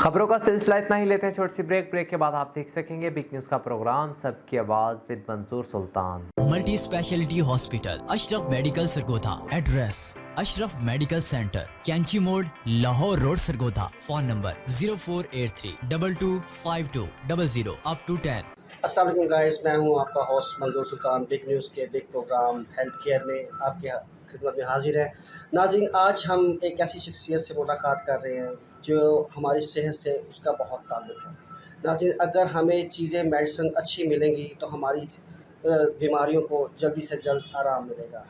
खबरों का सिलसिला इतना ही, लेते हैं छोटी सी ब्रेक के बाद आप देख सकेंगे बिग न्यूज का प्रोग्राम सबकी आवाज with Mansoor Sultan. Multi speciality hospital Ashraf medical Sargodha. Address Ashraf medical centre, Kainchi Mor, Lahore road, Sargodha. Phone number 0483225200 up to 10। अस्सलाम वालेकुम गाइस, मैं हूं आपका होस्ट मंसूर सुल्तान। बिग न्यूज़ के बिग प्रोग्राम हेल्थ केयर में आपके खिदमत में हाजिर है। नाज़रीन, आज हम एक ऐसी शख्सियत से मुलाकात कर रहे हैं जो हमारी सेहत से उसका बहुत ताल्लुक़ है। नाज़रीन, अगर हमें चीज़ें मेडिसिन अच्छी मिलेंगी तो हमारी बीमारियों को जल्दी से जल्द आराम मिलेगा।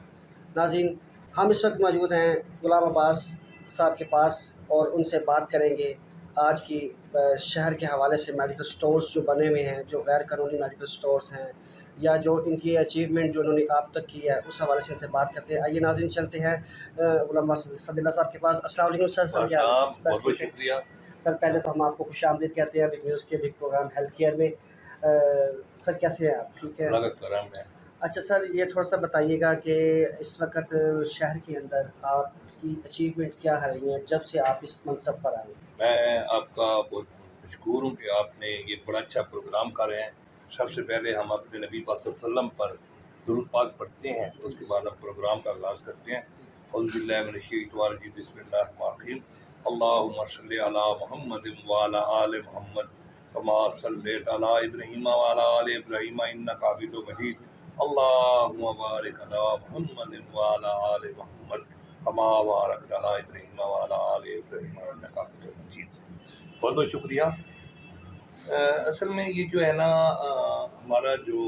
नाज़रीन, हम इस वक्त मौजूद हैं गुलाम अब्बास साहब के पास और उनसे बात करेंगे आज की शहर के हवाले से मेडिकल स्टोर्स जो बने हुए हैं, जो गैर कानूनी मेडिकल स्टोर्स हैं, या जो इनकी अचीवमेंट जो उन्होंने आप तक की है, उस हवाले से इनसे बात करते हैं। आइए नाज़रीन, चलते हैं गुलाम अब्बास साहब के पास। अस्सलाम वालेकुम सर। बहुत शुक्रिया सर। पहले तो हम आपको खुशामदीद कहते हैं बिग न्यूज़ के बिग प्रोग्राम हेल्थ केयर में। सर कैसे हैं आप? ठीक है। अच्छा सर, ये थोड़ा सा बताइएगा कि इस वक्त शहर के अंदर आपकी अचीवमेंट क्या रही है जब से आप इस मनसब पर आए? मैं आपका बहुत मशकूर हूँ कि आपने ये बड़ा अच्छा प्रोग्राम कर रहे हैं। सबसे पहले हम अपने नबी पाक सल्लल्लाहु अलैहि वसल्लम पर दुरूद पाक पढ़ते हैं, उसके बाद हम प्रोग्राम का आगाज़ करते हैं। औज़ु बिल्लाहि मिनश शैतानिर रजीम, बिस्मिल्लाहिर रहमानिर रहीम। अल्लाहुम्मा सल्लि अला मुहम्मदिन व अला आलि मुहम्मद कमा सल्लैता अला इब्राहीम व अला आलि इब्राहीम इन्नका हमीदुम मजीद। अल्लाहुम्मा बारिक अला मुहम्मदिन व अला आलि मुहम्मद कमा बारकता अला इब्राहीम व अला आलि इब्राहीम इन्नका हमीदुम मजीद। बहुत बहुत शुक्रिया। असल में ये जो है ना, हमारा जो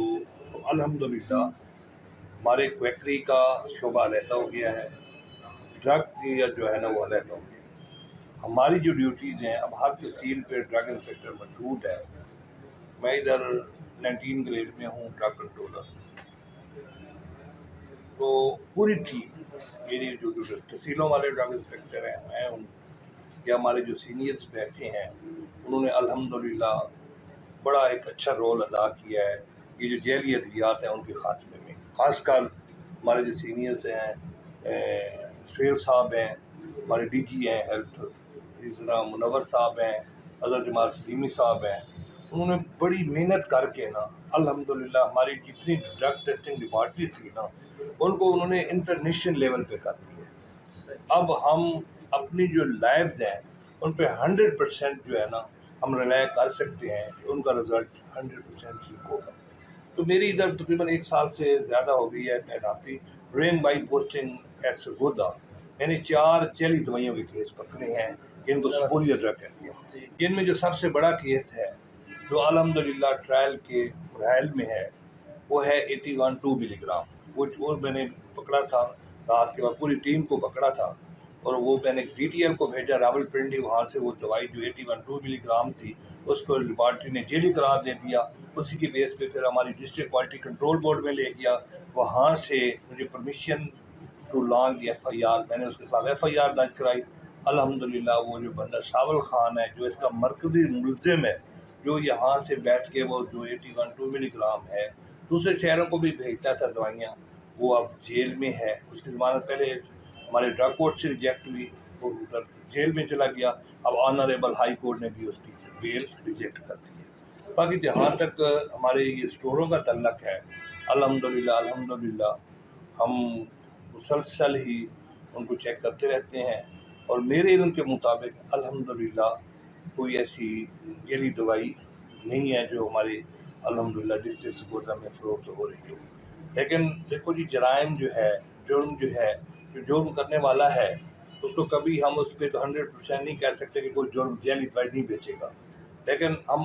अल्हम्दुलिल्लाह हमारे क्वैकरी का शोबा अलहदा हो गया है, ड्रग की जो है ना वो अलहदा हो गया है। हमारी जो ड्यूटीज़ हैं, अब हर तहसील पे ड्रग इंस्पेक्टर मौजूद है। मैं इधर 19 ग्रेड में हूँ, ड्रग कंट्रोलर। तो पूरी टीम मेरी जो तहसीलों वाले ड्रग इंस्पेक्टर हैं, मैं हूँ, या हमारे जो सीनियर्स बैठे हैं, उन्होंने अल्हम्दुलिल्लाह बड़ा एक अच्छा रोल अदा किया है ये जो जैली अद्वियात हैं उनके खात्मे में। ख़ासकर हमारे जो सीनियर्स हैं, सुहेल साहब हैं, हमारे डीजी हैं हेल्थ, इस तरह मुनव्वर साहब हैं, अज़हर जमाल सलीमी साहब हैं। उन्होंने बड़ी मेहनत करके ना अल्हम्दुलिल्लाह हमारी जितनी ड्रग टेस्टिंग लेबॉर्ट्री थी ना, उनको उन्होंने इंटरनेशनल लेवल पे कर दी है। अब हम अपनी जो लैब्स हैं उन पे 100% जो है ना हम रिलाय कर सकते हैं कि उनका रिज़ल्ट 100% ठीक होगा। तो मेरी इधर तकरीबन 1 साल से ज़्यादा हो गई है तैनाती। During my posting at Sargodha मैंने 4 जैली दवाइयों के केस पकड़े हैं जिनको स्पूरियत ड्रग कहते हैं। जिनमें जो सबसे बड़ा केस है जो अल्हम्दुलिल्लाह ट्रायल के मराहल में है, वो है 81 मिलीग्राम। वो मैंने पकड़ा था रात के बाद, पूरी टीम को पकड़ा था और वो मैंने DTL को भेजा रावलपिंडी। वहाँ से वो दवाई जो 81 मिलीग्राम थी उसको लेबॉर्ट्री ने जेली करार दे दिया। उसी के बेस पे फिर हमारी डिस्ट्रिक्ट क्वालिटी कंट्रोल बोर्ड में ले गया। वहाँ से मुझे परमिशन टू लॉन्च FIR, मैंने उसके खिलाफ FIR दर्ज कराई। अल्हम्दुलिल्लाह वो जो बंदा शावल खान है, जो इसका मरकज़ी मुलज़िम है, जो यहाँ से बैठ के वो जो 81 मिलीग्राम है दूसरे शहरों को भी भेजता था दवाइयाँ, वो अब जेल में है। उसकी ज़मानत पहले हमारे ड्रग कोर्ट से रिजेक्ट हुई, वो उधर जेल में चला गया। अब ऑनरेबल हाई कोर्ट ने भी उसकी बेल रिजेक्ट कर दी है। बाकी जहाँ तक हमारे ये स्टोरों का तल्लक है, अल्हम्दुलिल्लाह हम मुसलसल ही उनको चेक करते रहते हैं और मेरे इल्म के मुताबिक अल्हम्दुलिल्लाह कोई ऐसी जैली दवाई नहीं है जो हमारी अल्हम्दुलिल्लाह डिस्ट्रिक्ट सरगोधा में फ़रोख्त हो रही हो। लेकिन देखो जी, जराइम जो है, जुर्म जो है, जो जुर्म करने वाला है उसको कभी हम उस पर तो 100% नहीं कह सकते कि कोई जुर्म जैली दवाई नहीं बेचेगा। लेकिन हम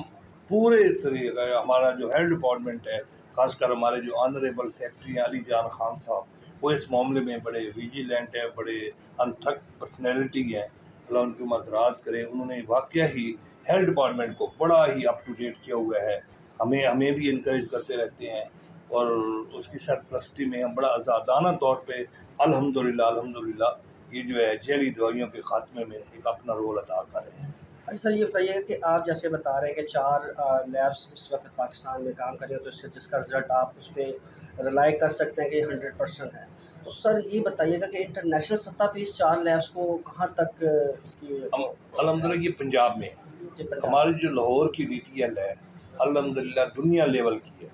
पूरे तरीके, हमारा जो हेल्थ डिपार्टमेंट है, ख़ासकर हमारे जो ऑनरेबल सेक्रेटरी अली जान खान साहब, वो इस मामले में बड़े विजिलेंट है, बड़े अनथक पर्सनैलिटी हैं, अल्लाह उनकी मदराज करे। उन्होंने वाकया ही हेल्थ डिपार्टमेंट को बड़ा ही अप टू डेट किया हुआ है। हमें भी इनकरेज करते रहते हैं और उसकी सरपरस्ती में हम बड़ा आज़ादाना तौर पे अल्हम्दुलिल्लाह ये जो है जैली दवाइयों के खात्मे में एक अपना रोल अदा कर रहे हैं। अच्छा सर, ये बताइएगा कि आप जैसे बता रहे हैं कि 4 लैब्स इस वक्त पाकिस्तान में काम कर रही हैं, तो इससे जिसका रिज़ल्ट आप उस पर रिलाई कर सकते हैं कि 100% है। तो सर ये बताइएगा कि इंटरनेशनल सतह पे इस 4 लैब्स को कहाँ तक इसकी अल्हम्दुलिल्लाह ये पंजाब में है, ہماری جو لاہور کی DTL ہے الحمدللہ دنیا لیول کی ہے.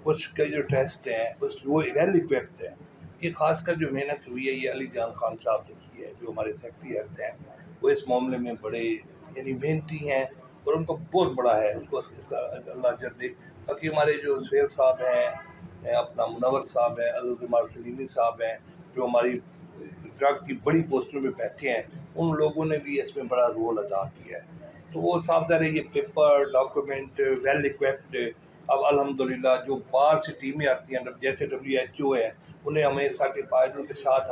اس کے جو ٹیسٹ ہیں وہ ویل اکوپڈ ہیں. یہ خاص کر جو محنت ہوئی ہے یہ علی جان خان صاحب نے کی ہے, جو ہمارے سیکٹری ہیلتھ ہیں. وہ اس معاملے میں بڑے یعنی محنتی ہیں اور ان کو بہت بڑا ہے, اس کو اس کا اللہ اجر دے. باقی ہمارے جو سہیل صاحب ہیں, اپنا منور صاحب ہیں, عزیز سلیمی صاحب ہیں, جو ہماری ڈرگ کی بڑی پوسٹوں پہ بیٹھے ہیں, ان لوگوں نے بھی اس میں بڑا رول ادا کیا ہے. تو وہ صاحب ظاہر ہے یہ پیپر ڈاکومنٹ ویل اکوپڈ. اب الحمدللہ جو باہر سے ٹیمیں آتی ہیں جیسے WHO ہے, انہیں ہمیں سرٹیفائڈ ان کے ساتھ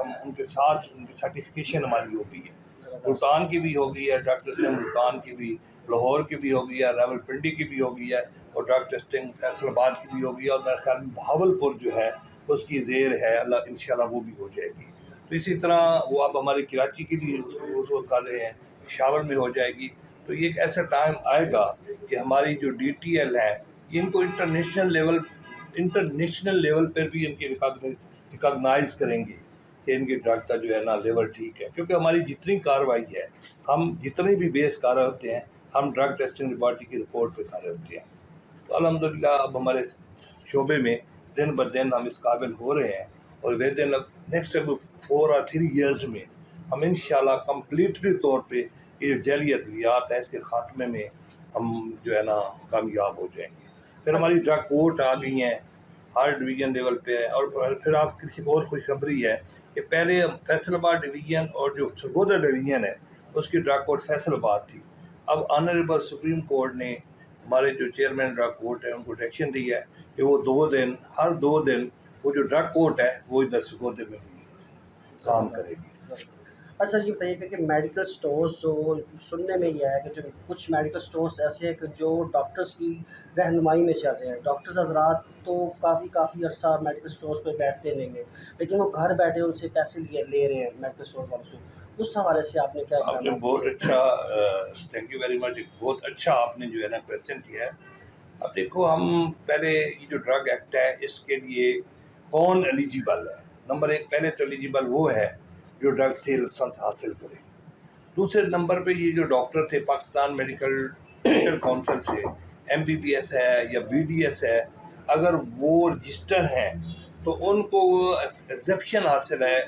ان کی سرٹیفکیشن ہماری ہو گئی ہے. ملتان کی بھی ہو گئی ہے ڈرگ ٹیسٹنگ, ملتان کی بھی, لاہور کی بھی ہو گئی ہے, راول پنڈی کی بھی ہو گئی ہے, اور ڈرگ ٹیسٹنگ فیصل آباد کی بھی ہو گئی ہے, اور میرے خیال میں بہاولپور جو ہے اس کی زیر ہے, اللہ انشاءاللہ وہ بھی ہو جائے گی. تو اسی طرح وہ اب ہماری کراچی کی بھی کر رہے ہیں, شاور میں ہو جائے گی. تو یہ ایک ایسا ٹائم آئے گا کہ ہماری جو DTL ہے ان کو انٹرنیشنل لیول پر بھی ان کی ریکاگنائز کریں گے کہ ان کی ڈرگ کا جو ہے نا لیول ٹھیک ہے. کیونکہ ہماری جتنی کارروائی ہے, ہم جتنے بھی بیس کر رہے ہوتے ہیں, ہم ڈرگ ٹیسٹنگ لیبارٹری کی رپورٹ پہ کر رہے ہوتے ہیں. تو الحمدللہ اب ہمارے شعبے میں دن بدن ہم اس قابل ہو رہے ہیں, اور with in next 4 or 3 years میں ہم انشاءاللہ کمپلیٹلی طور پہ یہ جو ذیلی ادویات ہے اس کے خاتمے میں ہم جو ہے نا کامیاب ہو جائیں گے. پھر ہماری ڈرگ کورٹ آ گئی ہیں ہر ڈویژن لیول پہ, اور پھر آپ کی اور خوشخبری ہے کہ پہلے فیصل آباد ڈویژن اور جو سرگودا ڈویژن ہے اس کی ڈرگ کورٹ فیصل آباد تھی. اب آنریبل سپریم کورٹ نے ہمارے جو چیئرمین ڈرگ کورٹ ہے ان کو ڈائریکشن دی ہے کہ وہ ہر 2 دن وہ جو ڈرگ کورٹ ہے وہ ادھر سرگودے میں بھی کام کرے گی. اچھا یہ بتائیے کہ میڈیکل سٹورز جو سننے میں یہ ہے کہ جو کچھ میڈیکل سٹورز ایسے ہیں کہ جو ڈاکٹرز کی رہنمائی میں چل رہے ہیں. ڈاکٹرز حضرات تو کافی عرصہ میڈیکل سٹورز پہ بیٹھتے نہیں ہیں, لیکن وہ گھر بیٹھے ان سے پیسے لے رہے ہیں میڈیکل سٹور والوں سے. اس حوالے سے آپ نے کیا آپ نے بہت اچھا, تھینک یو ویری مچ, بہت اچھا آپ نے جو ہے نا کویسچن کیا ہے. اب دیکھو ہم پہلے یہ جو ڈرگ ایکٹ ہے اس کے لیے کون ایلیجیبل ہے. نمبر 1 پہلے تو ایلیجیبل وہ ہے جو ڈرگ سے لائسنس حاصل کرے. دوسرے نمبر پہ یہ جو ڈاکٹر تھے پاکستان میڈیکل کونسل سے, MBBS ہے یا BDS ہے, اگر وہ رجسٹر ہیں تو ان کو وہ ایگزیپشن حاصل ہے.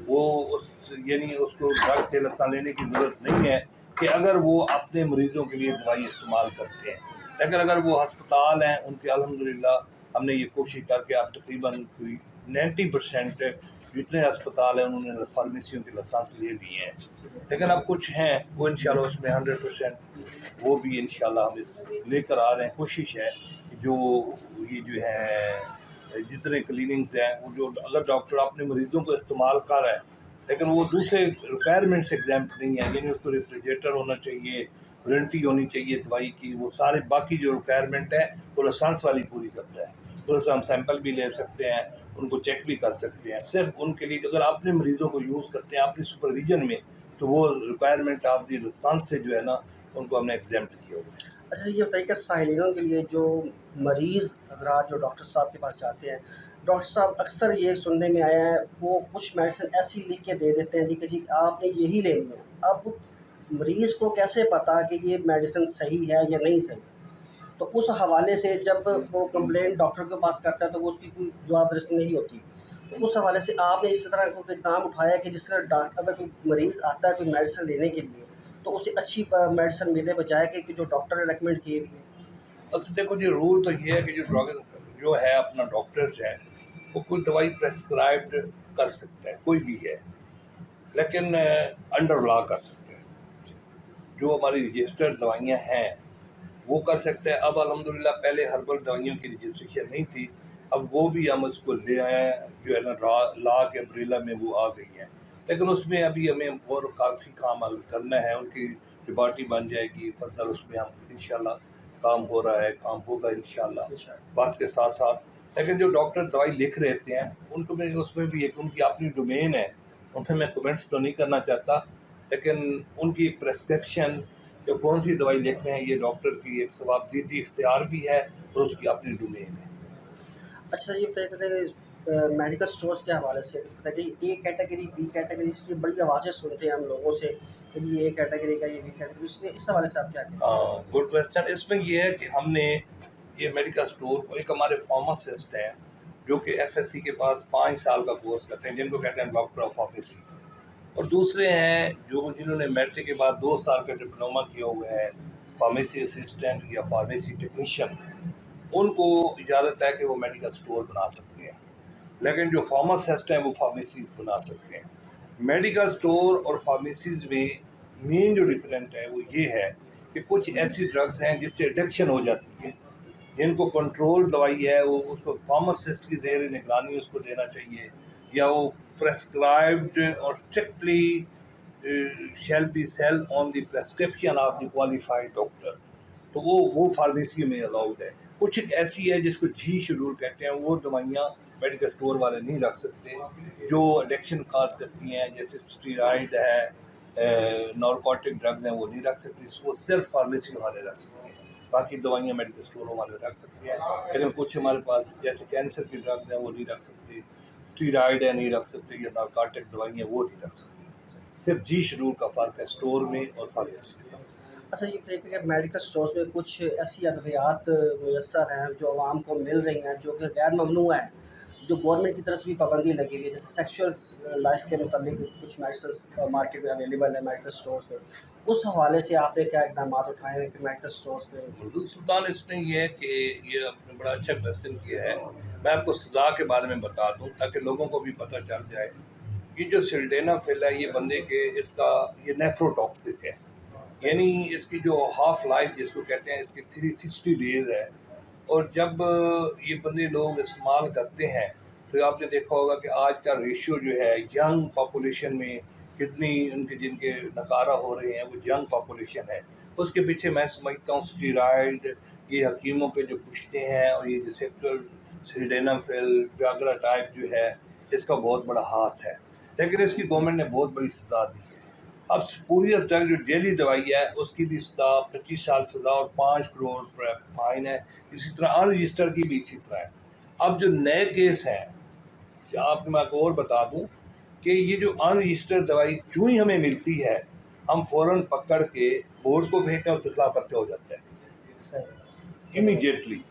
وہ یعنی اس کو ڈرگ سے لائسنس لینے کی ضرورت نہیں ہے کہ اگر وہ اپنے مریضوں کے لیے دوائی استعمال کرتے ہیں. لیکن اگر وہ ہسپتال ہیں ان کے الحمدللہ ہم نے یہ کوشش کر کے اب تقریباً 90% جتنے ہسپتال ہیں انہوں نے فارمیسیوں کے لائسنس لے لیے ہیں. لیکن اب کچھ ہیں وہ انشاءاللہ اس میں 100% وہ بھی انشاءاللہ ہم اس لے کر آ رہے ہیں. کوشش ہے جو یہ جو ہے جتنے کلینکس ہیں وہ جو اگر ڈاکٹر اپنے مریضوں کو استعمال کر رہے ہیں لیکن وہ دوسرے ریکوائرمنٹ سے ایگزیمپٹ نہیں ہے, یعنی اس کو ریفریجریٹر ہونا چاہیے, وارنٹی ہونی چاہیے دوائی کی, وہ سارے باقی جو ریکوائرمنٹ ہے وہ لائسنس والی پوری کرتا ہے. تو اس سے ہم سیمپل بھی لے سکتے ہیں, ان کو چیک بھی کر سکتے ہیں. صرف ان کے لیے اگر آپ اپنے مریضوں کو یوز کرتے ہیں اپنی سپرویژن میں تو وہ ریکوائرمنٹ آف دی لائسنس سے جو ہے نا ان کو ہم نے ایگزیمپٹ کیا ہوا ہے. اچھا یہ بتائیے کہ ساحلینوں کے لیے جو مریض حضرات جو ڈاکٹر صاحب کے پاس جاتے ہیں, ڈاکٹر صاحب اکثر یہ سننے میں آیا ہے وہ کچھ میڈیسن ایسی لکھ کے دے دیتے ہیں جی کہ جی آپ نے یہی لینی ہے. اب مریض کو کیسے پتا کہ یہ میڈیسن صحیح ہے یا نہیں صحیح؟ تو اس حوالے سے جب وہ کمپلین ڈاکٹر کے پاس کرتا ہے تو وہ اس کی کوئی جواب رسانی نہیں ہوتی. تو اس حوالے سے آپ نے اس طرح کوئی اقدام اٹھایا کہ جس طرح اگر کوئی مریض آتا ہے کوئی میڈیسن لینے کے لیے تو اسے اچھی میڈیسن ملے بجائے کہ جو ڈاکٹر نے ریکمینڈ کی ہوئی ہے؟ اچھا دیکھو جی رول تو یہ ہے کہ جو ڈرگ جو ہے اپنا ڈاکٹر ہے وہ کوئی دوائی پریسکرائبڈ کر سکتا ہے, کوئی بھی ہے, لیکن انڈر لا کر سکتا ہے. جو ہماری رجسٹرڈ دوائیاں ہیں وہ کر سکتے ہیں. اب الحمدللہ پہلے ہربل دوائیوں کی رجسٹریشن نہیں تھی, اب وہ بھی ہم اس کو لے آئے ہیں جو ہے نا لا کے امبریلا میں وہ آ گئی ہیں. لیکن اس میں ابھی ہمیں اور کافی کام کرنا ہے, ان کی لیبارٹری بن جائے گی فردر, اس میں ہم انشاءاللہ کام ہو رہا ہے, کام ہوگا انشاءاللہ بات کے ساتھ ساتھ. لیکن جو ڈاکٹر دوائی لکھ رہتے ہیں ان کو اس میں بھی ایک ان کی اپنی ڈومین ہے, ان پہ میں کمنٹس تو نہیں کرنا چاہتا, لیکن ان کی پریسکرپشن جو کون سی دوائی لکھ رہے ہیں یہ ڈاکٹر کی ایک ثوابدیدی اختیار بھی ہے اور اس کی اپنی ڈومین ہے. اچھا یہ بتائیے کہ मेडिकल स्टोर्स के हवाले से पता है कि ए कैटेगरी बी कैटेगरी इसकी बड़ी आवाज़ें सुनते हैं हम लोगों से कि ये ए कैटेगरी का ये बी कैटेगरी, इसमें इस हवाले से आप क्या कहें? हाँ, गुड क्वेश्चन। इसमें ये है कि हमने ये मेडिकल स्टोर को, एक हमारे फार्मासिस्ट हैं जो कि एफएससी के पास 5 साल का कोर्स करते हैं, जिनको कहते हैं डॉक्टर ऑफ फार्मेसी, और दूसरे हैं जिन्होंने मैट्रिक के बाद 2 साल का डिप्लोमा किया हुआ है, फार्मेसी असिस्टेंट या फार्मेसी टेक्नीशियन, उनको इजाज़त है कि वो मेडिकल स्टोर बना सकते हैं। लेकिन जो फार्मासिस्ट हैं वो फार्मेसी बना सकते हैं। मेडिकल स्टोर और फार्मेसीज में मेन जो डिफरेंट है वो ये है कि कुछ ऐसी ड्रग्स हैं जिससे एडिक्शन हो जाती है, जिनको कंट्रोल दवाई है, वो उसको फार्मासिस्ट की ज़ेर निगरानी उसको देना चाहिए, या वो प्रेस्क्राइब्ड और strictly shall be sale on the prescription of the qualified doctor, तो वो फार्मेसी में अलाउड है। कुछ एक ऐसी है जिसको जी शेड्यूल कहते हैं, वो दवाइयाँ मेडिकल स्टोर वाले नहीं रख सकते, जो एडिक्शन काज करती हैं, जैसे स्टीरॉइड है, नारकोटिक ड्रग्स हैं, वो नहीं रख सकते, वो सिर्फ फार्मेसी वाले रख सकते हैं। बाकी दवाइयाँ मेडिकल स्टोरों वाले रख सकते हैं। लेकिन कुछ हमारे पास जैसे कैंसर की ड्रग्स हैं वो नहीं रख सकते, स्टीरॉइड है नहीं रख सकते, या नारकोटिक दवाइयाँ वो नहीं रख सकते। सिर्फ जी शेड्यूल का फ़र्क है स्टोर में और फार्मेसी में। अच्छा, ये बताइए कि मेडिकल स्टोर्स में कुछ ऐसी अद्वियात मुयस्सर हैं जो आवाम को मिल रही हैं जो कि गैर ममनू हैं, जो गवर्नमेंट की तरफ से भी पाबंदी लगी हुई है, जैसे सेक्सुअल लाइफ के मुतालिक कुछ मेडिसिन मार्केट में अवेलेबल है मेडिकल स्टोर्स में, उस हवाले से आपने क्या इक़दाम उठाए हैं कि मेडिकल स्टोर्स में? हुजूर सुल्तान, इसमें ये है कि ये आपने बड़ा अच्छा क्वेश्चन किया है। मैं आपको सज़ा के बारे में बता दूं ताकि लोगों को भी पता चल जाए। ये जो सिल्डेनाफिल है, ये बंदे के इसका ये नेफ्रोटॉक्सिक है, यानी इसकी जो हाफ लाइफ जिसको कहते हैं, इसकी 360 डेज़ है। और जब ये बंदे लोग इस्तेमाल करते हैं तो आपने देखा होगा कि आज का रेशियो जो है यंग पॉपुलेशन में कितनी उनके जिनके नकारा हो रहे हैं वो यंग पॉपुलेशन है। उसके पीछे मैं समझता हूँ स्टीरॉइड, ये हकीमों के जो पुश्ते हैं, और ये जो सेक्सुअल सिल्डेनाफिल वियाग्रा टाइप जो है, इसका बहुत बड़ा हाथ है। लेकिन इसकी गवर्नमेंट ने बहुत बड़ी सज़ा दी है। अब स्पूरियस ड्रग जो डेली दवाई है उसकी भी सज़ा 25 साल सज़ा और 5 करोड़ फाइन है। इसी तरह अनरजिस्टर की भी इसी तरह है। अब जो नए केस हैं, आपको मैं आपको और बता दूं कि ये जो अनरजिस्टर्ड दवाई जो ही हमें मिलती है, हम फ़ौरन पकड़ के बोर्ड को भेजते हैं, उसके खिलाफ पर्चा हो जाता है इमीडिएटली।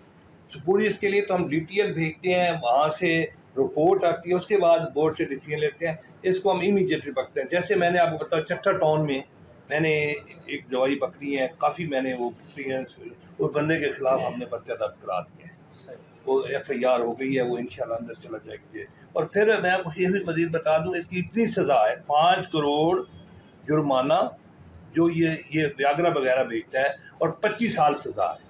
स्पूरियस के लिए तो हम DTL भेजते हैं, वहाँ से रिपोर्ट आती है, उसके बाद बोर्ड से डिसीजन लेते हैं। इसको हम इमीडिएटली पकड़ते हैं। जैसे मैंने आपको बताया चट्टा टाउन में मैंने एक दवाई पकड़ी है, काफ़ी मैंने वो पकड़ी है, उस बंदे के खिलाफ हमने पर्चा दर्ज करा दिया है, वो FIR हो गई है, वो इंशाल्लाह अंदर चला जाएगी। और फिर मैं आपको ये भी मज़ीद बता दूं, इसकी इतनी सज़ा है 5 करोड़ जुर्माना जो ये वियाग्रा वगैरह बेचता है, और 25 साल सज़ा है।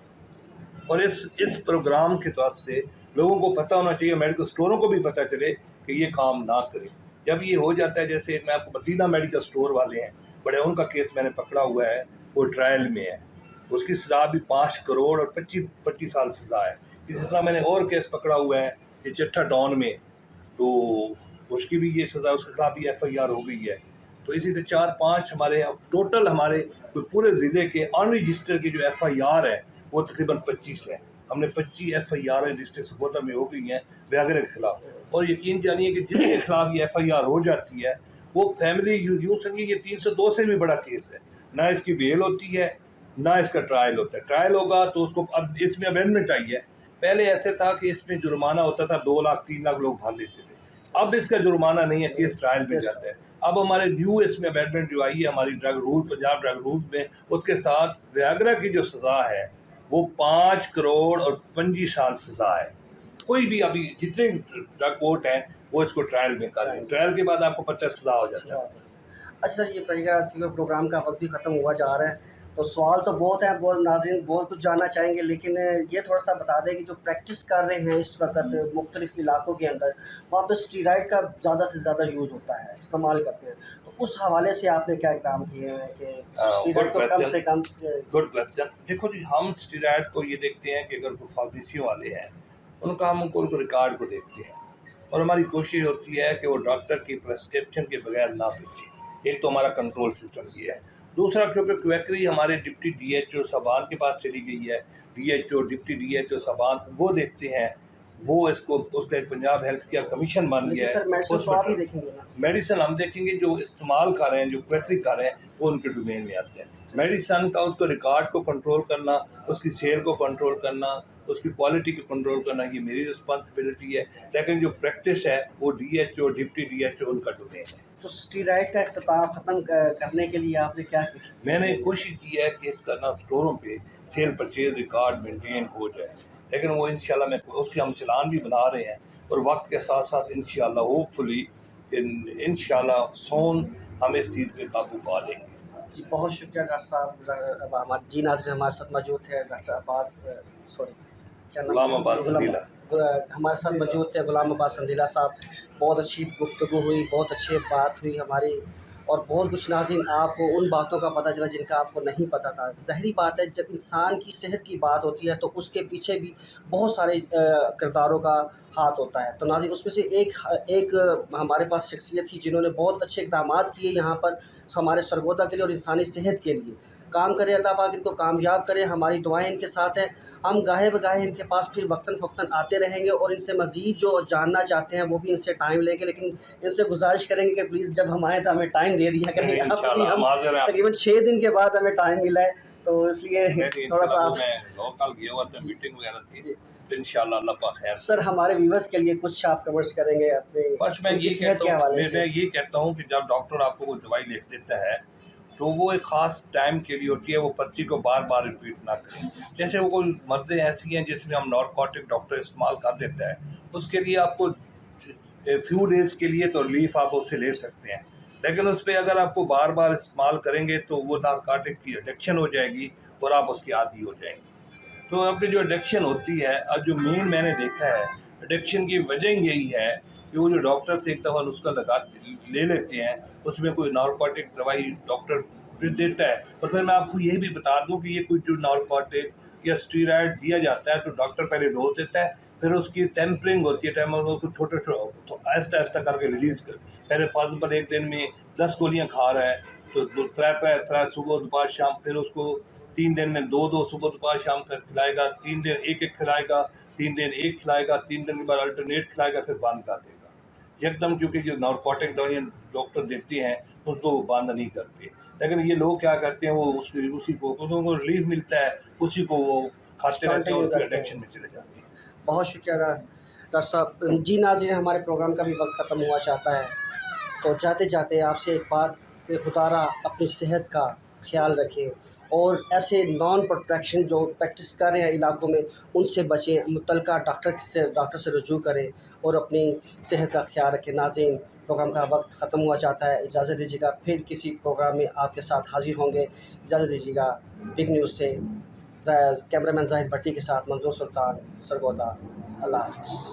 और इस प्रोग्राम के तहत से लोगों को पता होना चाहिए, मेडिकल स्टोरों को भी पता चले कि ये काम ना करें। जब ये हो जाता है, जैसे मैं आपको मदीना मेडिकल स्टोर वाले हैं बड़े, उनका केस मैंने पकड़ा हुआ है, वो ट्रायल में है, उसकी सज़ा भी 5 करोड़ और 25 साल सज़ा है। इसी तरह मैंने और केस पकड़ा हुआ है ये चट्टा टाउन में, तो उसकी भी ये सज़ा, उसके खिलाफ भी FIR हो गई है। तो इसी तरह 4-5 हमारे टोटल हमारे पूरे ज़िले के अनरजिस्टर की जो FIR है वो तकरीबन 25 है। हमने 25 FIR डिस्ट्रिक्ट सकोता में हो गई हैं वियाग्रा के खिलाफ। और यकीन जानिए कि जिसके खिलाफ ये FIR हो जाती है वो फैमिली यूँ समझिए ये 302 से भी बड़ा केस है, ना इसकी बेल होती है ना इसका ट्रायल होता है। ट्रायल होगा तो उसको, अब इसमें अमेंडमेंट आई है, पहले ऐसे था कि इसमें जुर्माना होता था 2 लाख 3 लाख लोग भर लेते थे, अब इसका जुर्माना नहीं है, केस ट्रायल में जाता है। अब हमारे न्यू इसमें अमेंडमेंट जो आई है हमारी drug rule, Punjab drug rule में, उसके साथ वियाग्रा की जो सज़ा है वो 5 करोड़ और 25 साल सज़ा है। कोई भी अभी जितने ड्रग कोर्ट हैं वो इसको ट्रायल में कर रहे हैं, ट्रायल के बाद आपको पता है सज़ा हो जाता है। अच्छा सर, ये बताइएगा क्योंकि प्रोग्राम का वक्त भी ख़त्म हुआ जा रहा है, तो सवाल तो बहुत हैं, बहुत नाज़रीन बहुत कुछ जानना चाहेंगे, लेकिन ये थोड़ा सा बता दें कि जो प्रैक्टिस कर रहे हैं इस वक्त मुख्तलिफ इलाकों के अंदर, वहाँ पर स्टीरॉइड का ज़्यादा से ज़्यादा यूज़ होता है, इस्तेमाल करते हैं, तो उस हवाले से आपने क्या इक़दाम किए हैं कि स्टीरॉइड को कम से कम? Good question. देखो जी, हम स्टीरॉइड को ये देखते हैं कि अगर कोई फार्मेसियों वाले हैं उनका हम उनको रिकॉर्ड को देखते हैं, और हमारी कोशिश होती है कि वो डॉक्टर की प्रेस्क्रिप्शन के बगैर ना बेचें। एक तो हमारा कंट्रोल सिस्टम ये है। दूसरा, क्योंकि क्वैकरी हमारे डिप्टी DHO साहबान के पास चली गई है, DHO डिप्टी DHO साहबान वो देखते हैं, वो इसको उसका एक पंजाब हेल्थ केयर कमीशन बन गया सर है। मेडिसिन तो उसमें आप ही देखेंगे ना। मेडिसिन हम देखेंगे, जो इस्तेमाल कर रहे हैं, जो क्वेटरी कर रहे हैं, वो उनके डोमेन में आते हैं। मेडिसिन का उसको रिकॉर्ड को कंट्रोल करना, उसकी सेल को कंट्रोल करना, उसकी क्वालिटी को कंट्रोल करना, ये मेरी रिस्पॉन्सिबिलिटी है। लेकिन जो प्रैक्टिस है वो DHO, डिप्टी DHO उनका डोमेन है। तो स्टीरॉयड का इख्तिताम ख़त्म करने के लिए आपने क्या किया? मैंने कोशिश की है कि इसका ना स्टोरों पे सेल परचेज रिकॉर्ड मेंटेन हो जाए, लेकिन वो इंशाल्लाह मैं उसके हम चलान भी बना रहे हैं, और वक्त के साथ साथ इंशाल्लाह होपफुली इंशाल्लाह सोन हम इस चीज़ पे काबू पा लेंगे। जी बहुत शुक्रिया डॉक्टर साहब। हमारे जी नाज़रीन हमारे साथ मौजूद थे डॉक्टर अब्बास क्या नाम? गुलाम अब्बास संदीला। हमारे साथ मौजूद थे गुलाम अब्बास संदीला साहब। बहुत अच्छी गुफ्तगू हुई, बहुत अच्छी बात हुई हमारी, और बहुत कुछ नाज़रीन आपको उन बातों का पता चला जिनका आपको नहीं पता था। ज़ाहिरी बात है, जब इंसान की सेहत की बात होती है तो उसके पीछे भी बहुत सारे किरदारों का हाथ होता है। तो नाज़रीन उसमें से एक हमारे पास शख्सियत थी जिन्होंने बहुत अच्छे इक़दामात किए यहाँ पर हमारे सरगोदा के लिए और इंसानी सेहत के लिए काम करें। अल्लाह पाक इनको कामयाब करे, हमारी दुआएं इनके साथ हैं। हम गाहे बगाहे इनके पास फिर वक्तन फ़वक्तन आते रहेंगे, और इनसे मज़ीद जो जानना चाहते हैं वो भी इनसे टाइम लेंगे, लेकिन इनसे गुजारिश करेंगे कि प्लीज़ जब हम आएँ तो हमें टाइम दे दिया करें। इंशाल्लाह हम हाज़िर हैं। तकरीबन 6 दिन के बाद हमें टाइम मिला है, तो इसलिए थोड़ा सा मैं लोकल गया हुआ था, मीटिंग वगैरह थी, तो इंशाल्लाह अल्लाह पाक खैर। सर हमारे व्यूवर्स के लिए कुछ आप कवर्स करेंगे अपने बस मैं उनकी ये सेहत के कहता हूँ, हवाले से? मैं ये कहता हूँ कि जब डॉक्टर आपको कोई दवाई लिख देता है तो वो एक ख़ास टाइम के लिए होती है, वो पर्ची को बार बार रिपीट ना करें। जैसे वो कोई मर्दें ऐसी हैं जिसमें हम नारकोटिक डॉक्टर इस्तेमाल कर देता है, उसके लिए आपको फ्यू डेज़ के लिए तो रिलीफ आप उससे ले सकते हैं, लेकिन उस पर अगर आपको बार बार इस्तेमाल करेंगे तो वो नारकोटिक की एडिक्शन हो जाएगी और आप उसकी आदी हो जाएंगे। तो अब जो एडिक्शन होती है, अब जो मेन मैंने देखा है एडिक्शन की वजह यही है कि वो जो डॉक्टर से एक दफ़ा नुस्खा ले लेते हैं, उसमें कोई नारकोटिक दवाई डॉक्टर देता है, और फिर मैं आपको ये भी बता दूं कि ये कोई जो नारकोटिक या स्टीरॉयड दिया जाता है तो डॉक्टर पहले डोज देता है, फिर उसकी टेम्परिंग होती है, उसको छोटे तो आहिस्ता आहिस्ता करके रिलीज़ कर। पहले फॉर एग्जाम्पल एक दिन में 10 गोलियाँ खा रहा है तो त्रै सुबह दोपहर शाम, फिर उसको 3 दिन में 2 सुबह दोपहर शाम कर खिलाएगा, 3 दिन एक खिलाएगा, 3 दिन एक खिलाएगा, 3 दिन के बाद अल्टरनेट खिलाएगा, फिर बंद कर देगा एकदम, क्योंकि जो नारकोटिक दवाइयाँ डॉक्टर देते हैं उसको वो बंद नहीं करते। लेकिन ये लोग क्या करते हैं, वो उसी को रिलीफ मिलता है, उसी को वो खाते रहते हैं और फिर एडिक्शन में चले जाते हैं। बहुत शुक्रिया डॉक्टर साहब। जी नाज़रीन हमारे प्रोग्राम का भी वक्त ख़त्म हुआ चाहता है, तो जाते जाते आपसे एक बात कि खुदारा अपनी सेहत का ख्याल रखें, और ऐसे नॉन प्रोटेक्शन जो प्रैक्टिस कर रहे हैं इलाकों में उनसे बचें, मुतलका डॉक्टर से रुजू करें और अपनी सेहत का ख्याल रखें। नाज़रीन प्रोग्राम का वक्त ख़त्म हुआ चाहता है, इजाज़त दीजिएगा, फिर किसी प्रोग्राम में आपके साथ हाज़िर होंगे। इजाज़त दीजिएगा। बिग न्यूज़ से कैमरामैन जाहिद भट्टी के साथ मंजूर सुल्तान, सरगोदा। अल्लाह हाफ़िज़।